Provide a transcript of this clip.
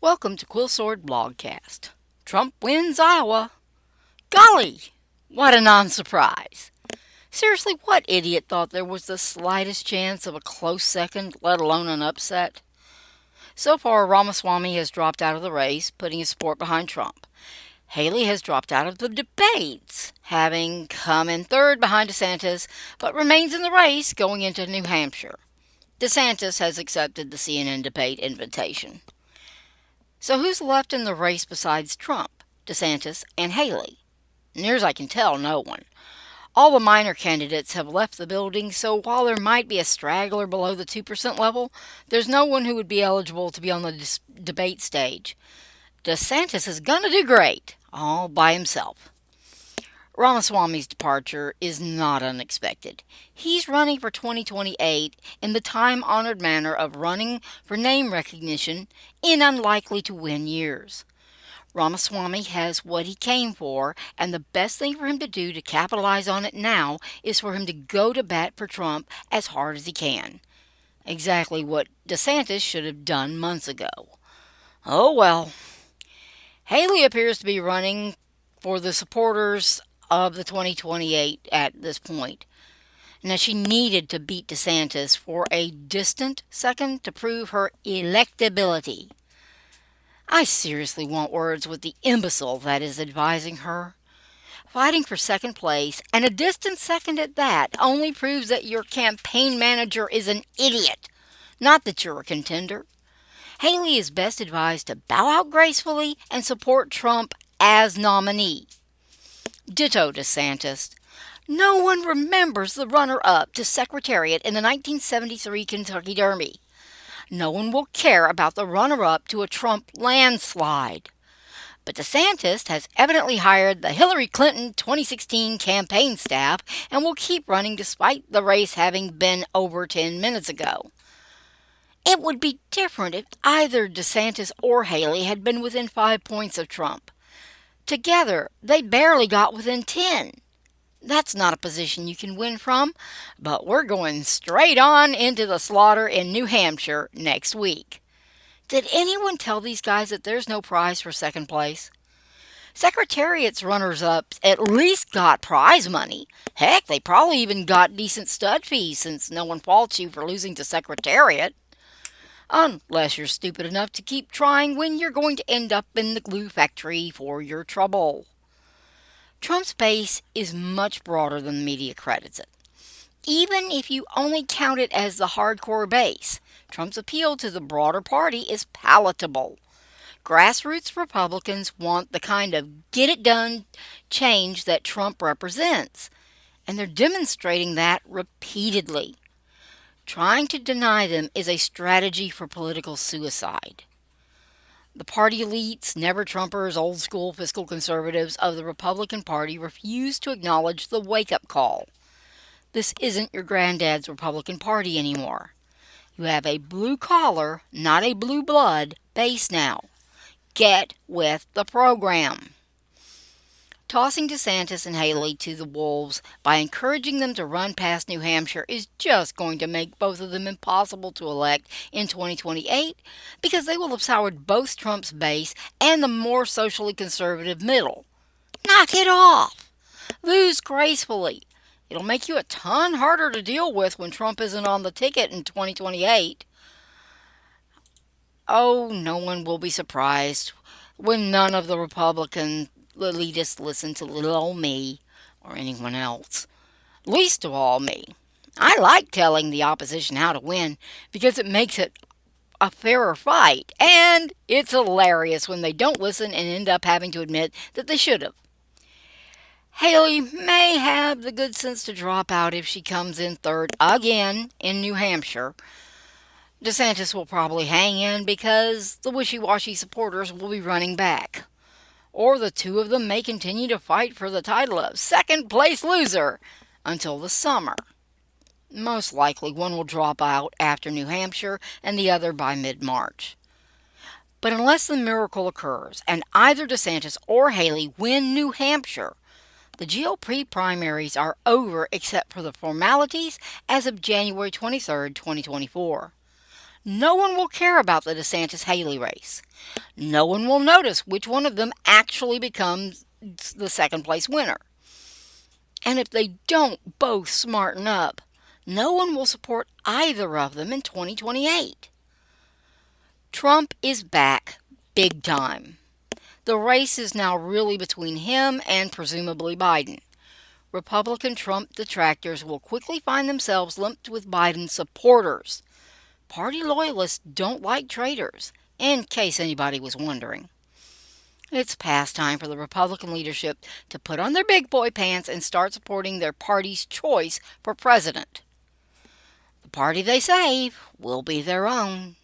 Welcome to Quill Sword Blogcast. Trump wins Iowa. Golly, what a non-surprise. Seriously, what idiot thought there was the slightest chance of a close second, let alone an upset? So far, Ramaswamy has dropped out of the race, putting his support behind Trump. Haley has dropped out of the debates, having come in third behind DeSantis, but remains in the race going into New Hampshire. DeSantis has accepted the CNN debate invitation. So who's left in the race besides Trump, DeSantis, and Haley? Near as I can tell, no one. All the minor candidates have left the building, so while there might be a straggler below the 2% level, there's no one who would be eligible to be on the debate stage. DeSantis is gonna do great, all by himself. Ramaswamy's departure is not unexpected. He's running for 2028 in the time-honored manner of running for name recognition in unlikely to win years. Ramaswamy has what he came for, and the best thing for him to do to capitalize on it now is for him to go to bat for Trump as hard as he can. Exactly what DeSantis should have done months ago. Oh well. Haley appears to be running for the supporters of the 2028 at this point. Now, she needed to beat DeSantis for a distant second to prove her electability. I seriously want words with the imbecile that is advising her. Fighting for second place, and a distant second at that, only proves that your campaign manager is an idiot, not that you're a contender. Haley is best advised to bow out gracefully and support Trump as nominee. Ditto DeSantis. No one remembers the runner-up to Secretariat in the 1973 Kentucky Derby. No one will care about the runner-up to a Trump landslide. But DeSantis has evidently hired the Hillary Clinton 2016 campaign staff and will keep running despite the race having been over 10 minutes ago. It would be different if either DeSantis or Haley had been within 5 points of Trump. Together, they barely got within 10. That's not a position you can win from, but we're going straight on into the slaughter in New Hampshire next week. Did anyone tell these guys that there's no prize for second place? Secretariat's runners-up at least got prize money. Heck, they probably even got decent stud fees since no one faults you for losing to Secretariat. Unless you're stupid enough to keep trying when you're going to end up in the glue factory for your trouble. Trump's base is much broader than the media credits it. Even if you only count it as the hardcore base, Trump's appeal to the broader party is palatable. Grassroots Republicans want the kind of get-it-done change that Trump represents, and they're demonstrating that repeatedly. Trying to deny them is a strategy for political suicide. The party elites, never-Trumpers, old-school fiscal conservatives of the Republican Party refuse to acknowledge the wake-up call. This isn't your granddad's Republican Party anymore. You have a blue-collar, not a blue-blood, base now. Get with the program. Tossing DeSantis and Haley to the wolves by encouraging them to run past New Hampshire is just going to make both of them impossible to elect in 2028 because they will have soured both Trump's base and the more socially conservative middle. Knock it off! Lose gracefully. It'll make you a ton harder to deal with when Trump isn't on the ticket in 2028. Oh, no one will be surprised when none of the Republican elitists listen to little old me or anyone else. Least of all me. I like telling the opposition how to win because it makes it a fairer fight, and it's hilarious when they don't listen and end up having to admit that they should have. Haley may have the good sense to drop out if she comes in third again in New Hampshire. DeSantis will probably hang in because the wishy-washy supporters will be running back. Or the two of them may continue to fight for the title of second-place loser until the summer. Most likely one will drop out after New Hampshire and the other by mid-March. But unless the miracle occurs and either DeSantis or Haley win New Hampshire, the GOP primaries are over except for the formalities as of January 23, 2024. No one will care about the DeSantis-Haley race. No one will notice which one of them actually becomes the second place winner. And if they don't both smarten up, no one will support either of them in 2028. Trump is back big time. The race is now really between him and presumably Biden. Republican Trump detractors will quickly find themselves lumped with Biden's supporters. Party loyalists don't like traitors, in case anybody was wondering. It's past time for the Republican leadership to put on their big boy pants and start supporting their party's choice for president. The party they save will be their own.